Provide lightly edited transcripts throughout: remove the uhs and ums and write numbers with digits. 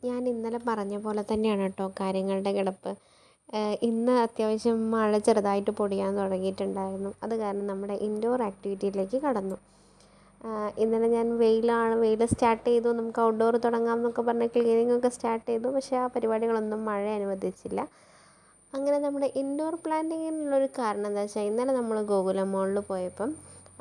ഞാൻ ഇന്നലെ പറഞ്ഞ പോലെ തന്നെയാണ് കേട്ടോ കാര്യങ്ങളുടെ കിടപ്പ്. ഇന്ന് അത്യാവശ്യം മഴ ചെറുതായിട്ട് പൊടിയാൻ തുടങ്ങിയിട്ടുണ്ടായിരുന്നു. അത് കാരണം നമ്മുടെ ഇൻഡോർ ആക്ടിവിറ്റിയിലേക്ക് കടന്നു. ഇന്നലെ ഞാൻ വെയിൽ സ്റ്റാർട്ട് ചെയ്തു, നമുക്ക് ഔട്ട്ഡോർ തുടങ്ങാം എന്നൊക്കെ പറഞ്ഞ് ക്ലീനിങ് ഒക്കെ സ്റ്റാർട്ട് ചെയ്തു. പക്ഷേ ആ പരിപാടികളൊന്നും മഴ അനുവദിച്ചില്ല. അങ്ങനെ നമ്മുടെ ഇൻഡോർ പ്ലാന്റിങ്ങിനുള്ളൊരു കാരണം എന്താ വെച്ചാൽ, ഇന്നലെ നമ്മൾ ഗോകുലം മോളിൽ പോയപ്പം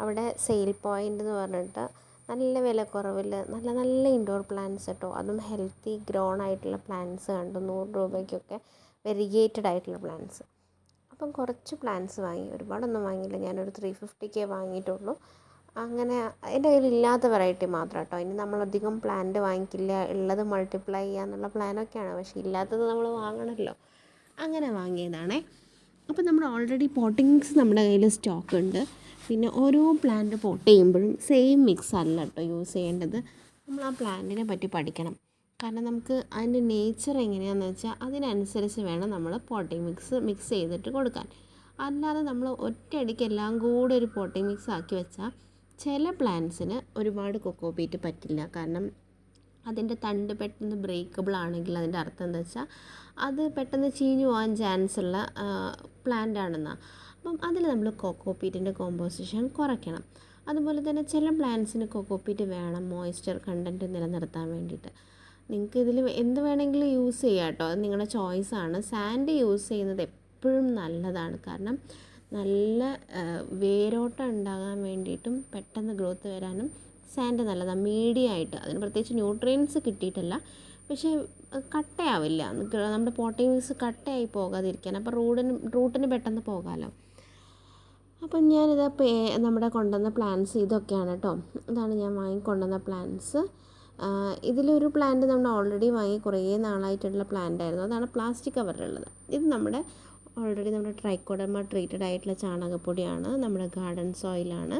അവിടെ സെയിൽ പോയിൻ്റ് എന്ന് പറഞ്ഞിട്ട് നല്ല വിലക്കുറവിൽ നല്ല നല്ല ഇൻഡോർ പ്ലാന്റ്സ് കേട്ടോ, അതും ഹെൽത്തി ഗ്രോൺ ആയിട്ടുള്ള പ്ലാന്റ്സ് കണ്ടു. 100 രൂപയ്ക്കൊക്കെ വെരിഗേറ്റഡ് ആയിട്ടുള്ള പ്ലാന്റ്സ്. അപ്പം കുറച്ച് പ്ലാന്റ്സ് വാങ്ങി, ഒരുപാടൊന്നും വാങ്ങിയില്ല, ഞാനൊരു 350 വാങ്ങിയിട്ടുള്ളൂ. അങ്ങനെ എൻ്റെ കയ്യിൽ ഇല്ലാത്ത വെറൈറ്റി മാത്രം കേട്ടോ. ഇനി നമ്മളധികം പ്ലാന്റ് വാങ്ങിക്കില്ല, ഉള്ളത് മൾട്ടിപ്ലൈ ചെയ്യാന്നുള്ള പ്ലാനൊക്കെയാണ്. പക്ഷേ ഇല്ലാത്തത് നമ്മൾ വാങ്ങണമല്ലോ, അങ്ങനെ വാങ്ങിയതാണേ. അപ്പോൾ നമ്മൾ ഓൾറെഡി പോട്ടിങ്സ് നമ്മുടെ കയ്യിൽ സ്റ്റോക്ക് ഉണ്ട്. പിന്നെ ഓരോ പ്ലാന്റ് പോട്ട് ചെയ്യുമ്പോഴും സെയിം മിക്സ് അല്ല കേട്ടോ യൂസ് ചെയ്യേണ്ടത്. നമ്മൾ ആ പ്ലാന്റിനെ പറ്റി പഠിക്കണം. കാരണം നമുക്ക് അതിൻ്റെ നേച്ചർ എങ്ങനെയാണെന്ന് വെച്ചാൽ അതിനനുസരിച്ച് വേണം നമ്മൾ പോട്ടിംഗ് മിക്സ് ചെയ്തിട്ട് കൊടുക്കാൻ. അല്ലാതെ നമ്മൾ ഒറ്റയടിക്ക് എല്ലാം കൂടെ ഒരു പോട്ടിംഗ് മിക്സ് ആക്കി വെച്ചാൽ ചില പ്ലാന്റ്സിന് ഒരുപാട് കൊക്കോപീറ്റ് പറ്റില്ല. കാരണം അതിൻ്റെ തണ്ട് പെട്ടെന്ന് ബ്രേക്കബിൾ ആണെങ്കിൽ അതിൻ്റെ അർത്ഥം എന്താ വെച്ചാൽ അത് പെട്ടെന്ന് ചീഞ്ഞു പോകാൻ ചാൻസ് ഉള്ള പ്ലാന്റ് ആണെന്നാണ്. അപ്പം അതിൽ നമ്മൾ കൊക്കോപീറ്റിൻ്റെ കോമ്പോസിഷൻ കുറയ്ക്കണം. അതുപോലെ തന്നെ ചില പ്ലാന്റ്സിന് കൊക്കോപീറ്റ് വേണം മോയ്സ്ചർ കണ്ടൻറ്റ് നിലനിർത്താൻ വേണ്ടിയിട്ട്. നിങ്ങൾക്ക് ഇതിൽ എന്ത് വേണമെങ്കിലും യൂസ് ചെയ്യാം കേട്ടോ, അത് നിങ്ങളുടെ ചോയ്സാണ്. സാൻഡ് യൂസ് ചെയ്യുന്നത് എപ്പോഴും നല്ലതാണ്. കാരണം നല്ല വേരോട്ടം ഉണ്ടാകാൻ വേണ്ടിയിട്ടും പെട്ടെന്ന് ഗ്രോത്ത് വരാനും സാൻഡ് നല്ലതാണ്. മീഡിയമായിട്ട്, അതിന് പ്രത്യേകിച്ച് ന്യൂട്രിയൻസ് കിട്ടിയിട്ടല്ല, പക്ഷേ കട്ടയാവില്ല. നമ്മുടെ പോട്ടിംഗ് മിക്സ് കട്ടയായി പോകാതിരിക്കാൻ. അപ്പോൾ റൂട്ടിന് പെട്ടെന്ന് പോകാമല്ലോ. അപ്പം ഞാനിതപ്പോൾ നമ്മുടെ കൊണ്ടുവന്ന പ്ലാന്റ്സ് ഇതൊക്കെയാണ് കേട്ടോ. ഇതാണ് ഞാൻ വാങ്ങിക്കൊണ്ടുവന്ന പ്ലാന്റ്സ്. ഇതിലൊരു പ്ലാന്റ് നമ്മൾ ഓൾറെഡി വാങ്ങി കുറേ നാളായിട്ടുള്ള പ്ലാന്റ് ആയിരുന്നു. അതാണ് പ്ലാസ്റ്റിക് കവറിലുള്ളത്. ഇത് നമ്മുടെ ട്രൈക്കോഡർമ ട്രീറ്റഡ് ആയിട്ടുള്ള ചാണകപ്പൊടിയാണ്, നമ്മുടെ ഗാർഡൻ സോയിലാണ്.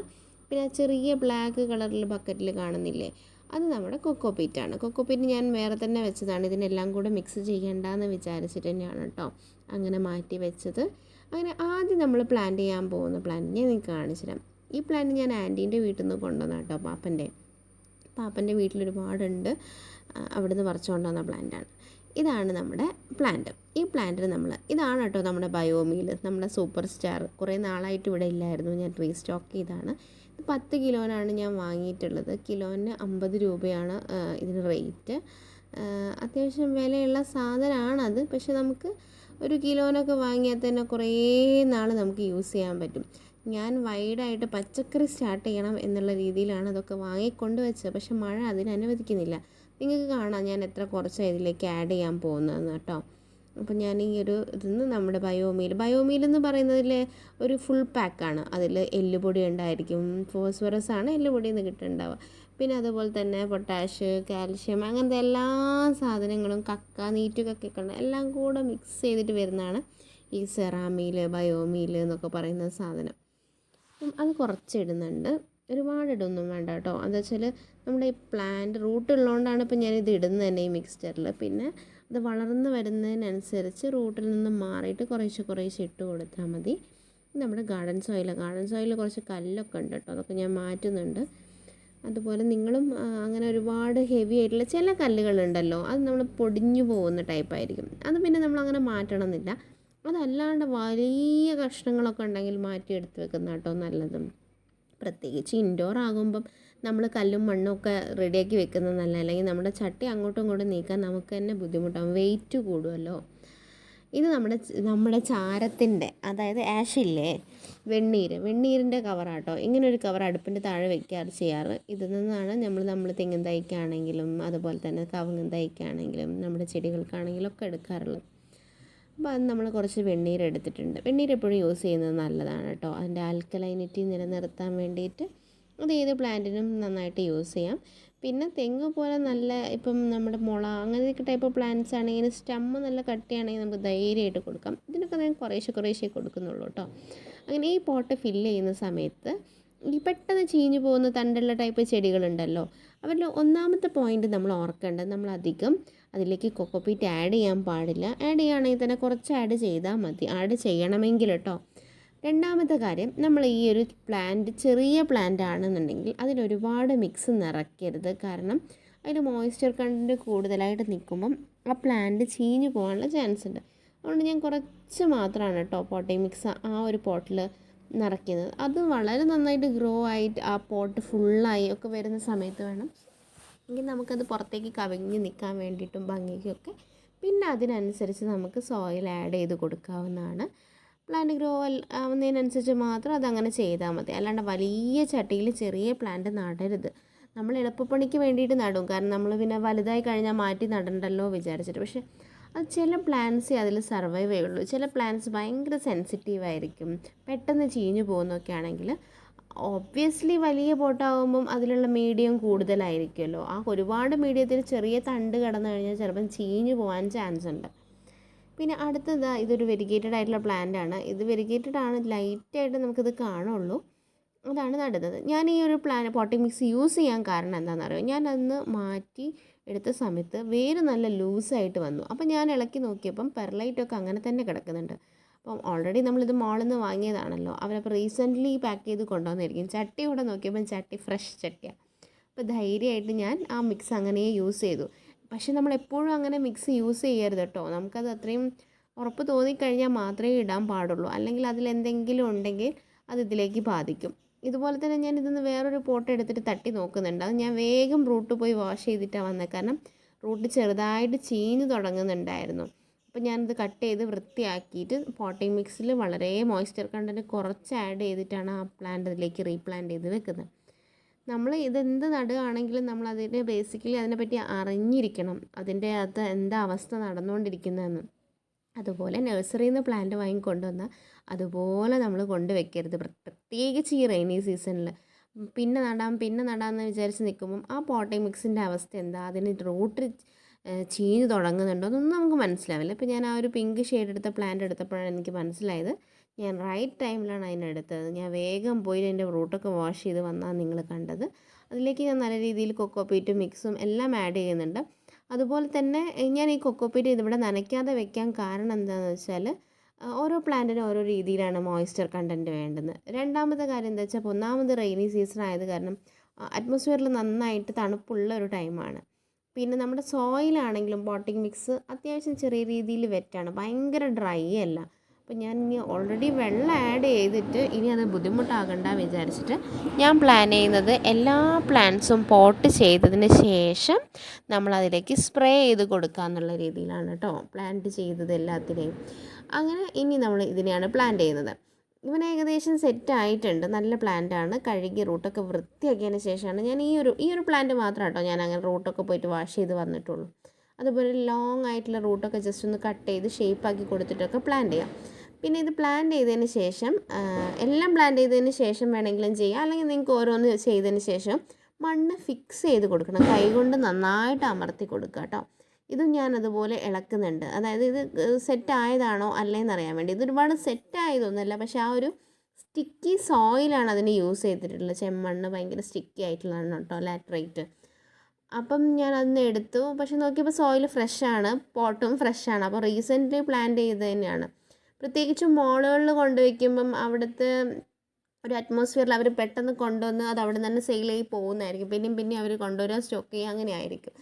പിന്നെ ചെറിയ ബ്ലാക്ക് കളറിൽ ബക്കറ്റിൽ കാണുന്നില്ലേ, അത് നമ്മുടെ കൊക്കോപീറ്റാണ്. കൊക്കോപീറ്റ് ഞാൻ വേറെ തന്നെ വെച്ചതാണ്. ഇതിനെല്ലാം കൂടെ മിക്സ് ചെയ്യേണ്ടെന്ന് വിചാരിച്ചിട്ട് തന്നെയാണ് കേട്ടോ അങ്ങനെ മാറ്റി വെച്ചത്. അങ്ങനെ ആദ്യം നമ്മൾ പ്ലാന്റ് ചെയ്യാൻ പോകുന്ന പ്ലാന്റ് ഞാൻ നിങ്ങൾക്ക് കാണിച്ചു തരാം. ഈ പ്ലാന്റ് ഞാൻ ആൻറ്റീൻ്റെ വീട്ടിൽ നിന്ന് കൊണ്ടുവന്ന കേട്ടോ, പാപ്പൻ്റെ വീട്ടിലൊരുപാടുണ്ട്, അവിടുന്ന് പറിച്ചു കൊണ്ടുവന്ന പ്ലാന്റാണ്. ഇതാണ് നമ്മുടെ പ്ലാന്റ്. ഈ പ്ലാന്റിന് ഇതാണ് കേട്ടോ നമ്മുടെ ബയോമീൽ, നമ്മുടെ സൂപ്പർ സ്റ്റാർ. കുറേ നാളായിട്ട് ഇവിടെ ഇല്ലായിരുന്നു, ഞാൻ റീസ്റ്റോക്ക് ചെയ്താണ്. ഇത് 10 കിലോനാണ് ഞാൻ വാങ്ങിയിട്ടുള്ളത്. കിലോന് 50 രൂപയാണ് ഇതിന് റേറ്റ്. അത്യാവശ്യം വിലയുള്ള സാധനമാണത്. പക്ഷെ നമുക്ക് ഒരു കിലോനൊക്കെ വാങ്ങിയാൽ തന്നെ കുറേ നാൾ നമുക്ക് യൂസ് ചെയ്യാൻ പറ്റും. ഞാൻ വൈഡായിട്ട് പച്ചക്കറി സ്റ്റാർട്ട് ചെയ്യണം എന്നുള്ള രീതിയിലാണ് അതൊക്കെ വാങ്ങിക്കൊണ്ട് വെച്ചത്. പക്ഷെ മഴ അതിന് അനുവദിക്കുന്നില്ല. നിങ്ങൾക്ക് കാണാം ഞാൻ എത്ര കുറച്ചാണ് ഇതിലേക്ക് ആഡ് ചെയ്യാൻ പോകുന്നതെന്ന് കേട്ടോ. അപ്പം ഞാൻ ഈ ഒരു ഇതിന്ന് നമ്മുടെ ബയോമീൽ എന്ന് പറയുന്നതിൽ ഒരു ഫുൾ പാക്കാണ്. അതിൽ എല്ലുപൊടി ഉണ്ടായിരിക്കും, ഫോസ്ഫറസ് ആണ് എല്ലുപൊടിയിൽ നിന്ന് കിട്ടുന്നുണ്ടാവുക. പിന്നെ അതുപോലെ തന്നെ പൊട്ടാഷ്, കാൽഷ്യം, അങ്ങനത്തെ എല്ലാ സാധനങ്ങളും, നീറ്റുകക്കൊക്കെ ഉണ്ട്, എല്ലാം കൂടെ മിക്സ് ചെയ്തിട്ട് വരുന്നതാണ് ഈ സെറാമീൽ, ബയോമീൽ എന്നൊക്കെ പറയുന്ന സാധനം. അത് കുറച്ച് ഇടുന്നുണ്ട്, ഒരുപാട് ഇടൊന്നും വേണ്ട കേട്ടോ. എന്താ വെച്ചാൽ നമ്മുടെ ഈ പ്ലാന്റ് റൂട്ട് ഉള്ളതുകൊണ്ടാണ് ഇപ്പം ഞാനിത് ഇടുന്നത് തന്നെ ഈ മിക്സ്ചറിൽ. പിന്നെ അത് വളർന്ന് വരുന്നതിനനുസരിച്ച് റൂട്ടിൽ നിന്ന് മാറിയിട്ട് കുറേശ്ശെ ഇട്ട് കൊടുത്താൽ മതി. നമ്മുടെ ഗാർഡൻ സോയിൽ കുറച്ച് കല്ലൊക്കെ ഉണ്ട് കേട്ടോ, അതൊക്കെ ഞാൻ മാറ്റുന്നുണ്ട്. അതുപോലെ നിങ്ങളും അങ്ങനെ ഒരുപാട് ഹെവി ആയിട്ടുള്ള ചില കല്ലുകളുണ്ടല്ലോ, അത് നമ്മൾ പൊടിഞ്ഞു പോകുന്ന ടൈപ്പായിരിക്കും, അത് പിന്നെ നമ്മളങ്ങനെ മാറ്റണമെന്നില്ല. അതല്ലാണ്ട് വലിയ കഷ്ണങ്ങളൊക്കെ ഉണ്ടെങ്കിൽ മാറ്റി എടുത്ത് വെക്കുന്ന കേട്ടോ നല്ലതും. പ്രത്യേകിച്ച് ഇൻഡോർ ആകുമ്പം നമ്മൾ കല്ലും മണ്ണും ഒക്കെ റെഡിയാക്കി വെക്കുന്നത് നല്ല. അല്ലെങ്കിൽ നമ്മുടെ ചട്ടി അങ്ങോട്ടും ഇങ്ങോട്ടും നീക്കാൻ നമുക്ക് തന്നെ ബുദ്ധിമുട്ടാകും, വെയിറ്റ് കൂടുമല്ലോ. ഇത് നമ്മുടെ ചാരത്തിൻ്റെ, അതായത് ആഷില്ലേ, വെണ്ണീരിൻ്റെ കവറാട്ടോ. ഇങ്ങനൊരു കവർ അടുപ്പിൻ്റെ താഴെ ചെയ്യാറ്. ഇതിൽ നിന്നാണ് നമ്മൾ തെങ്ങിൻ തൈക്കാണെങ്കിലും അതുപോലെ തന്നെ കവുങ്ങിൻ തൈക്കാണെങ്കിലും നമ്മുടെ ചെടികൾക്കാണെങ്കിലും ഒക്കെ എടുക്കാറുള്ളത്. അപ്പോൾ അത് നമ്മൾ കുറച്ച് വെണ്ണീർ എടുത്തിട്ടുണ്ട്. വെണ്ണീർ എപ്പോഴും യൂസ് ചെയ്യുന്നത് നല്ലതാണ് കേട്ടോ, അതിൻ്റെ ആൽക്കലൈനിറ്റി നിലനിർത്താൻ വേണ്ടിയിട്ട്. അത് ഏത് പ്ലാന്റിനും നന്നായിട്ട് യൂസ് ചെയ്യാം. പിന്നെ തെങ്ങ് പോലെ നല്ല ഇപ്പം നമ്മുടെ മുള അങ്ങനെയൊക്കെ ടൈപ്പ് പ്ലാന്റ്സ് ആണെങ്കിൽ സ്റ്റമ്മ് നല്ല കട്ടിയാണെങ്കിൽ നമുക്ക് ധൈര്യമായിട്ട് കൊടുക്കാം. ഇതിനൊക്കെ ഞാൻ കുറേശ്ശെ കൊടുക്കുന്നുള്ളൂ കേട്ടോ. അങ്ങനെ ഈ പോട്ട് ഫില്ല് ചെയ്യുന്ന സമയത്ത് ഈ പെട്ടെന്ന് ചീഞ്ഞു പോകുന്ന തണ്ടുള്ള ടൈപ്പ് ചെടികളുണ്ടല്ലോ, അവരിൽ ഒന്നാമത്തെ പോയിന്റ് നമ്മൾ ഓർക്കേണ്ടത്, നമ്മളധികം അതിലേക്ക് കൊക്കോപീറ്റ് ആഡ് ചെയ്യാൻ പാടില്ല. ആഡ് ചെയ്യുകയാണെങ്കിൽ തന്നെ കുറച്ച് ആഡ് ചെയ്താൽ മതി, ആഡ് ചെയ്യണമെങ്കിൽ കേട്ടോ. രണ്ടാമത്തെ കാര്യം, നമ്മൾ ഈ ഒരു ചെറിയ പ്ലാന്റ് ആണെന്നുണ്ടെങ്കിൽ അതിലൊരുപാട് മിക്സ് നിറയ്ക്കരുത്. കാരണം അതിൽ മോയ്സ്ചർ കണ്ടൻറ്റ് കൂടുതലായിട്ട് നിൽക്കുമ്പം ആ പ്ലാന്റ് ചീഞ്ഞു പോകാനുള്ള ചാൻസ് ഉണ്ട്. അതുകൊണ്ട് ഞാൻ കുറച്ച് മാത്രമാണ് കേട്ടോ പോട്ടിംഗ് മിക്സ് ആ ഒരു പോട്ടിൽ നിറയ്ക്കുന്നത്. അത് വളരെ നന്നായിട്ട് ഗ്രോ ആയിട്ട് ആ പോട്ട് ഫുള്ളായി ഒക്കെ വരുന്ന സമയത്ത് വേണം എങ്കിൽ നമുക്കത് പുറത്തേക്ക് കവിഞ്ഞ് നിൽക്കാൻ വേണ്ടിയിട്ടും ഭംഗിക്കൊക്കെ പിന്നെ അതിനനുസരിച്ച് നമുക്ക് സോയിൽ ആഡ് ചെയ്ത് കൊടുക്കാവുന്നതാണ്. പ്ലാന്റ് ഗ്രോ ആവുന്നതിനനുസരിച്ച് മാത്രം അതങ്ങനെ ചെയ്താൽ മതി. അല്ലാണ്ട് വലിയ ചട്ടിയിൽ ചെറിയ പ്ലാന്റ് നടരുത്. നമ്മൾ എളുപ്പപ്പണിക്ക് വേണ്ടിയിട്ട് നടും, കാരണം നമ്മൾ പിന്നെ വലുതായി കഴിഞ്ഞാൽ മാറ്റി നടണ്ടല്ലോ വിചാരിച്ചിട്ട്. പക്ഷേ അത് ചില പ്ലാന്റ്സേ അതിൽ സർവൈവ് ചെയ്യുള്ളൂ. ചില പ്ലാന്റ്സ് ഭയങ്കര സെൻസിറ്റീവായിരിക്കും, പെട്ടെന്ന് ചീഞ്ഞു പോകുന്നൊക്കെ ആണെങ്കിൽ ഒബ്വിയസ്ലി വലിയ പോട്ടാകുമ്പം അതിലുള്ള മീഡിയം കൂടുതലായിരിക്കുമല്ലോ. ആ ഒരുപാട് മീഡിയത്തിൽ ചെറിയ തണ്ട് കിടന്നു കഴിഞ്ഞാൽ ചിലപ്പം ചീഞ്ഞു പോകാൻ ചാൻസ് ഉണ്ട്. പിന്നെ അടുത്തത് ഇതൊരു വെരിഗേറ്റഡ് ആയിട്ടുള്ള പ്ലാന്റ് ആണ്. ഇത് വെരിഗേറ്റഡ് ആണ്, ലൈറ്റായിട്ട് നമുക്കിത് കാണുള്ളൂ. അതാണ് നടുന്നത്. ഞാൻ ഈ ഒരു പോട്ടിംഗ് മിക്സ് യൂസ് ചെയ്യാൻ കാരണം എന്താണെന്നറിയോ, ഞാൻ അന്ന് മാറ്റി എടുത്ത സമയത്ത് വേര് നല്ല ലൂസായിട്ട് വന്നു. അപ്പോൾ ഞാൻ ഇളക്കി നോക്കിയപ്പം പെർലൈറ്റൊക്കെ അങ്ങനെ തന്നെ കിടക്കുന്നുണ്ട്. അപ്പം ഓൾറെഡി നമ്മളിത് മോളിൽ നിന്ന് വാങ്ങിയതാണല്ലോ, അവരപ്പോൾ റീസെൻ്റ്ലി പാക്ക് ചെയ്ത് കൊണ്ടുവന്നിരിക്കും. ചട്ടി ഇവിടെ നോക്കിയപ്പം ചട്ടി ഫ്രഷ് ചട്ടിയാണ്. അപ്പോൾ ധൈര്യമായിട്ട് ഞാൻ ആ മിക്സ് അങ്ങനെ യൂസ് ചെയ്തു. പക്ഷേ നമ്മളെപ്പോഴും അങ്ങനെ മിക്സ് യൂസ് ചെയ്യരുത് കേട്ടോ. നമുക്കത് അത്രയും ഉറപ്പ് തോന്നിക്കഴിഞ്ഞാൽ മാത്രമേ ഇടാൻ പാടുള്ളൂ, അല്ലെങ്കിൽ അതിലെന്തെങ്കിലും ഉണ്ടെങ്കിൽ അത് ഇതിലേക്ക് ബാധിക്കും. ഇതുപോലെ തന്നെ ഞാൻ ഇതിന്ന് വേറൊരു പോട്ട് എടുത്തിട്ട് തട്ടി നോക്കുന്നുണ്ട്. അത് ഞാൻ വേഗം റൂട്ട് പോയി വാഷ് ചെയ്തിട്ടാണ് വന്നത്, കാരണം റൂട്ട് ചെറുതായിട്ട് ചീഞ്ഞ് തുടങ്ങുന്നുണ്ടായിരുന്നു. അപ്പോൾ ഞാനിത് കട്ട് ചെയ്ത് വൃത്തിയാക്കിയിട്ട് പോട്ടിംഗ് മിക്സിൽ വളരെ മോയ്സ്ചർ കണ്ടൻറ്റ് കുറച്ച് ആഡ് ചെയ്തിട്ടാണ് ആ പ്ലാന്റ് അതിലേക്ക് റീപ്ലാന്റ് ചെയ്ത് വെക്കുന്നത്. നമ്മൾ ഇതെന്ത് നടുകയാണെങ്കിലും നമ്മൾ അതിനെ ബേസിക്കലി അതിനെപ്പറ്റി അറിഞ്ഞിരിക്കണം, അതിൻ്റെ അത് എന്താ അവസ്ഥ നടന്നുകൊണ്ടിരിക്കുന്നതെന്ന്. അതുപോലെ നഴ്സറിയിൽ നിന്ന് പ്ലാന്റ് വാങ്ങിക്കൊണ്ടുവന്നാൽ അതുപോലെ നമ്മൾ കൊണ്ടുവയ്ക്കരുത്, പ്രത്യേകിച്ച് ഈ റെയിനി സീസണിൽ. പിന്നെ നടാമെന്ന് വിചാരിച്ച് നിൽക്കുമ്പം ആ പോട്ടിംഗ് മിക്സിൻ്റെ അവസ്ഥ എന്താ, അതിന് റൂട്ട് ചീഞ്ഞ് തുടങ്ങുന്നുണ്ടോ എന്നൊന്നും നമുക്ക് മനസ്സിലാവില്ല. ഇപ്പോൾ ഞാൻ ആ ഒരു പിങ്ക് ഷെയ്ഡ് എടുത്ത പ്ലാന്റ് എടുത്തപ്പോഴാണ് എനിക്ക് മനസ്സിലായത് ഞാൻ റൈറ്റ് ടൈമിലാണ് അതിനെടുത്തത്. ഞാൻ വേഗം പോയി അതിൻ്റെ റൂട്ടൊക്കെ വാഷ് ചെയ്ത് വന്നാണ് നിങ്ങൾ കണ്ടത്. അതിലേക്ക് ഞാൻ നല്ല രീതിയിൽ കൊക്കോപീറ്റും മിക്സും എല്ലാം ആഡ് ചെയ്യുന്നുണ്ട്. അതുപോലെ തന്നെ ഞാൻ ഈ കൊക്കോപീറ്റ് ഇതിവിടെ നനയ്ക്കാതെ വെക്കാൻ കാരണം എന്താണെന്ന് വെച്ചാൽ ഓരോ പ്ലാന്റിനും ഓരോ രീതിയിലാണ് മോയ്സ്ചർ കണ്ടൻറ്റ് വേണ്ടത്. രണ്ടാമത്തെ കാര്യം എന്താ വെച്ചാൽ, ഒന്നാമത് റെയിനി സീസൺ ആയത് കാരണം അറ്റ്മോസ്ഫിയറിൽ നന്നായിട്ട് തണുപ്പുള്ള ഒരു ടൈമാണ്. പിന്നെ നമ്മുടെ സോയിലാണെങ്കിലും പോട്ടിംഗ് മിക്സ് അത്യാവശ്യം ചെറിയ രീതിയിൽ വെറ്റാണ്, ഭയങ്കര ഡ്രൈ അല്ല. അപ്പോൾ ഞാൻ ഇനി ഓൾറെഡി വെള്ളം ആഡ് ചെയ്തിട്ട് ഇനി അത് ബുദ്ധിമുട്ടാകണ്ട വിചാരിച്ചിട്ട് ഞാൻ പ്ലാൻ ചെയ്യുന്നത് എല്ലാ പ്ലാന്റ്സും പോട്ട് ചെയ്തതിന് ശേഷം നമ്മളതിലേക്ക് സ്പ്രേ ചെയ്ത് കൊടുക്കുക എന്നുള്ള രീതിയിലാണ് കേട്ടോ പ്ലാന്റ് ചെയ്തത് എല്ലാത്തിനെയും. അങ്ങനെ ഇനി നമ്മൾ ഇതിനെയാണ് പ്ലാന്റ് ചെയ്യുന്നത്. ഇവൻ ഏകദേശം സെറ്റ് ആയിട്ടുണ്ട്, നല്ല പ്ലാന്റാണ്. കഴുകി റൂട്ടൊക്കെ വൃത്തിയാക്കിയതിന് ശേഷമാണ് ഞാൻ ഈ ഒരു പ്ലാന്റ് മാത്രം കേട്ടോ ഞാൻ അങ്ങനെ റൂട്ടൊക്കെ പോയിട്ട് വാഷ് ചെയ്ത് വന്നിട്ടുള്ളൂ. അതുപോലെ ലോങ് ആയിട്ടുള്ള റൂട്ടൊക്കെ ജസ്റ്റ് ഒന്ന് കട്ട് ചെയ്ത് ഷേപ്പാക്കി കൊടുത്തിട്ടൊക്കെ പ്ലാന്റ് ചെയ്യാം. പിന്നെ ഇത് പ്ലാന്റ് ചെയ്തതിന് ശേഷം എല്ലാം പ്ലാന്റ് ചെയ്തതിന് ശേഷം വേണമെങ്കിലും ചെയ്യാം, അല്ലെങ്കിൽ നിങ്ങൾക്ക് ഓരോന്ന് ചെയ്തതിന് ശേഷം മണ്ണ് ഫിക്സ് ചെയ്ത് കൊടുക്കണം, കൈകൊണ്ട് നന്നായിട്ട് അമർത്തി കൊടുക്കുക കേട്ടോ. ഇതും ഞാൻ അതുപോലെ ഇളക്കുന്നുണ്ട്, അതായത് ഇത് സെറ്റ് ആയതാണോ അല്ലേന്ന് അറിയാൻ വേണ്ടി. ഇത് ഒരുപാട് സെറ്റ് ആയതൊന്നുമല്ല, പക്ഷേ ആ ഒരു സ്റ്റിക്കി സോയിലാണ് അതിന് യൂസ് ചെയ്തിട്ടുള്ളത്. ചെമ്മണ്ണ് ഭയങ്കര സ്റ്റിക്കി ആയിട്ടുള്ളതാണ് കേട്ടോ, ലാറ്ററൈറ്റ്. അപ്പം ഞാൻ അന്ന് എടുത്തു, പക്ഷെ നോക്കിയപ്പോൾ സോയിൽ ഫ്രഷാണ്, പോട്ടും ഫ്രഷാണ്. അപ്പോൾ റീസെൻ്റ്ലി പ്ലാന്റ് ചെയ്ത് തന്നെയാണ്. പ്രത്യേകിച്ചും മോളുകളിൽ കൊണ്ടുവയ്ക്കുമ്പം അവിടുത്തെ ഒരു അറ്റ്മോസ്ഫിയറിൽ അവർ പെട്ടെന്ന് കൊണ്ടുവന്ന് അത് അവിടെ നിന്ന് തന്നെ സെയിൽ ആയി പോകുന്നതായിരിക്കും, പിന്നെയും അവർ കൊണ്ടുവരാൻ സ്റ്റോക്ക് ചെയ്യുക, അങ്ങനെ ആയിരിക്കും.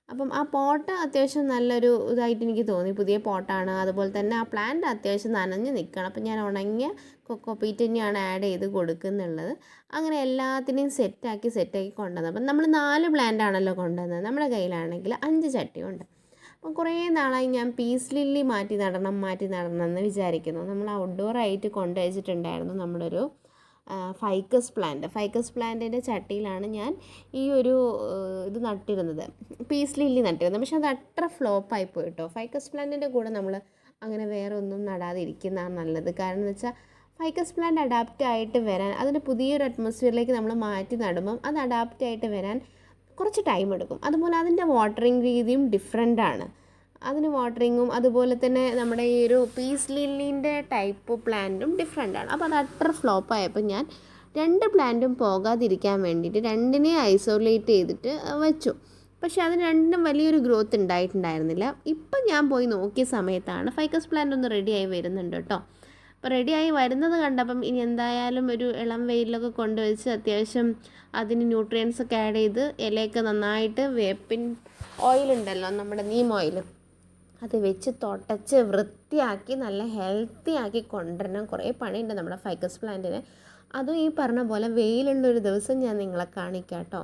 അപ്പം ആ പോട്ട് അത്യാവശ്യം നല്ലൊരു ഇതായിട്ട് എനിക്ക് തോന്നി, പുതിയ പോട്ടാണ്. അതുപോലെ തന്നെ ആ പ്ലാന്റ് അത്യാവശ്യം നനഞ്ഞ് നിൽക്കണം. അപ്പം ഞാൻ ഉണങ്ങിയ കൊക്കോപീറ്റ് തന്നെയാണ് ആഡ് ചെയ്ത് കൊടുക്കുന്നുള്ളത്. അങ്ങനെ എല്ലാത്തിനെയും സെറ്റാക്കി കൊണ്ടുവന്നത്. അപ്പം നമ്മൾ 4 പ്ലാന്റ് ആണല്ലോ കൊണ്ടുവന്നത്, നമ്മുടെ കയ്യിലാണെങ്കിൽ 5 ചട്ടിയുണ്ട്. അപ്പം കുറേ നാളായി ഞാൻ പീസ് ലില്ലി മാറ്റി നടണം എന്ന് വിചാരിക്കുന്നു. നമ്മൾ ഔട്ട്ഡോർ ആയിട്ട് കൊണ്ടുവച്ചിട്ടുണ്ടായിരുന്നു നമ്മുടെ ഒരു ഫൈക്കസ് പ്ലാന്റിൻ്റെ ചട്ടിയിലാണ് ഞാൻ ഈ ഒരു ഇത് നട്ടിരുന്നത്, പീസ് ലില്ലി നട്ടിരുന്നത്. പക്ഷെ അത് അത്ര ഫ്ലോപ്പായിപ്പോയി കേട്ടോ. ഫൈക്കസ് പ്ലാന്റിൻ്റെ കൂടെ നമ്മൾ അങ്ങനെ വേറെ ഒന്നും നടാതെ ഇരിക്കുന്നതാണ് നല്ലത്. കാരണം എന്ന് വെച്ചാൽ ഫൈക്കസ് പ്ലാന്റ് അഡാപ്റ്റ് ആയിട്ട് വരാൻ, അതിൻ്റെ പുതിയൊരു അറ്റ്മോസ്ഫിയറിലേക്ക് നമ്മൾ മാറ്റി നടുമ്പം അത് അഡാപ്റ്റ് ആയിട്ട് വരാൻ കുറച്ച് ടൈം എടുക്കും. അതുപോലെ അതിൻ്റെ വാട്ടറിങ് രീതിയും ഡിഫറെൻ്റ് ആണ്. അതിന് വാട്ടറിങ്ങും അതുപോലെ തന്നെ നമ്മുടെ ഈ ഒരു പീസ് ലില്ലീൻ്റെ ടൈപ്പ് പ്ലാന്റും ഡിഫറെൻ്റ് ആണ്. അപ്പോൾ അത് അത്ര ഫ്ലോപ്പായപ്പോൾ ഞാൻ 2 പ്ലാന്റും പോകാതിരിക്കാൻ വേണ്ടിയിട്ട് 2നെ ഐസൊലേറ്റ് ചെയ്തിട്ട് വെച്ചു. പക്ഷേ അതിന് 2നും വലിയൊരു ഗ്രോത്ത് ഉണ്ടായിട്ടുണ്ടായിരുന്നില്ല. ഇപ്പം ഞാൻ പോയി നോക്കിയ സമയത്താണ് ഫൈക്കസ് പ്ലാന്റ് ഒന്ന് റെഡിയായി വരുന്നുണ്ട് കേട്ടോ. അപ്പോൾ റെഡിയായി വരുന്നത് കണ്ടപ്പം ഇനി എന്തായാലും ഒരു ഇളം വെയിലൊക്കെ കൊണ്ടുവച്ച് അത്യാവശ്യം അതിന് ന്യൂട്രിയൻസ് ഒക്കെ ആഡ് ചെയ്ത് ഇലയൊക്കെ നന്നായിട്ട് വേപ്പിൻ ഓയിലുണ്ടല്ലോ, നമ്മുടെ നീം ഓയിൽ, അത് വെച്ച് തുടച്ച് വൃത്തിയാക്കി നല്ല ഹെൽത്തി ആക്കി കൊണ്ടുവരണം. കുറേ പണിയുണ്ട് നമ്മുടെ ഫൈക്കസ് പ്ലാന്റിന്. അതും ഈ പറഞ്ഞ പോലെ വെയിലുള്ളൊരു ദിവസം ഞാൻ നിങ്ങളെ കാണിക്കാം കേട്ടോ.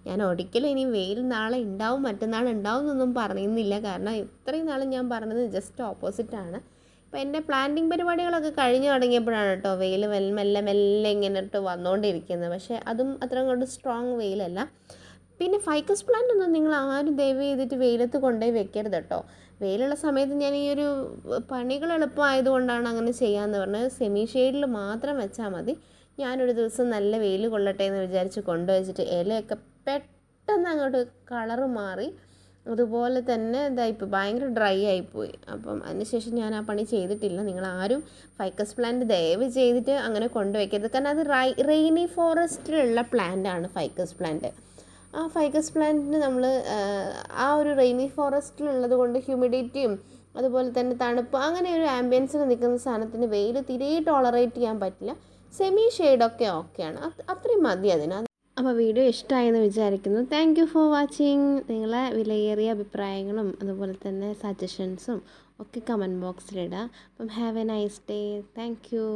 ഞാൻ ഒരിക്കലും ഇനി വെയിൽ നാളെ ഉണ്ടാവും മറ്റന്നാൾ ഉണ്ടാവും എന്നൊന്നും പറയുന്നില്ല, കാരണം ഇത്രയും നാളും ഞാൻ പറഞ്ഞത് ജസ്റ്റ് ഓപ്പോസിറ്റാണ്. അപ്പോൾ എൻ്റെ പ്ലാന്റിങ് പരിപാടികളൊക്കെ കഴിഞ്ഞ് തുടങ്ങിയപ്പോഴാണ് കേട്ടോ വെയിൽ മെല്ലെ മെല്ലെ ഇങ്ങനെ ഇട്ട് വന്നുകൊണ്ടിരിക്കുന്നത്. പക്ഷേ അതും അത്രയും കൊണ്ട് സ്ട്രോങ് വെയിലല്ല. പിന്നെ ഫൈക്കസ് പ്ലാന്റ് ഒന്നും നിങ്ങൾ ആരും ദയവ് ചെയ്തിട്ട് വെയിലത്ത് കൊണ്ടുപോയി വെക്കരുത് കേട്ടോ. വെയിലുള്ള സമയത്ത് ഞാൻ ഈ ഒരു പണികൾ എളുപ്പമായതുകൊണ്ടാണ് അങ്ങനെ ചെയ്യാമെന്ന് പറഞ്ഞത്. സെമി ഷെയ്ഡിൽ മാത്രം വെച്ചാൽ മതി. ഞാനൊരു ദിവസം നല്ല വെയിൽ കൊള്ളട്ടെ എന്ന് വിചാരിച്ച് കൊണ്ടുവച്ചിട്ട് ഇലയൊക്കെ പെട്ടെന്ന് അങ്ങോട്ട് കളറ് മാറി, അതുപോലെ തന്നെ ഇതായിപ്പോയി, ഭയങ്കര ഡ്രൈ ആയിപ്പോയി. അപ്പം അതിനുശേഷം ഞാൻ ആ പണി ചെയ്തിട്ടില്ല. നിങ്ങളാരും ഫൈക്കസ് പ്ലാന്റ് ദയവ് ചെയ്തിട്ട് അങ്ങനെ കൊണ്ടുവയ്ക്കരുത്, കാരണം അത് റെയിനി ഫോറസ്റ്റിലുള്ള പ്ലാന്റാണ് ഫൈക്കസ് പ്ലാന്റ്. ആ ഫൈക്കസ് പ്ലാന്റിന് നമ്മൾ ആ ഒരു റെയിനി ഫോറസ്റ്റിലുള്ളത് കൊണ്ട് ഹ്യൂമിഡിറ്റിയും അതുപോലെ തന്നെ തണുപ്പ് അങ്ങനെ ഒരു ആംബിയൻസിൽ നിൽക്കുന്ന സാധനത്തിന് വെയിൽ തീരെ ടോളറേറ്റ് ചെയ്യാൻ പറ്റില്ല. സെമി ഷെയ്ഡൊക്കെ ഓക്കെയാണ്, അത്രയും മതി അതിന്. അപ്പോൾ വീഡിയോ ഇഷ്ടമായെന്ന് വിചാരിക്കുന്നു. Thank you for watching. നിങ്ങളെ വിലയേറിയ അഭിപ്രായങ്ങളും അതുപോലെ തന്നെ സജഷൻസും ഒക്കെ കമൻറ്റ് ബോക്സിലിടുക. അപ്പം have A nice day. Thank you.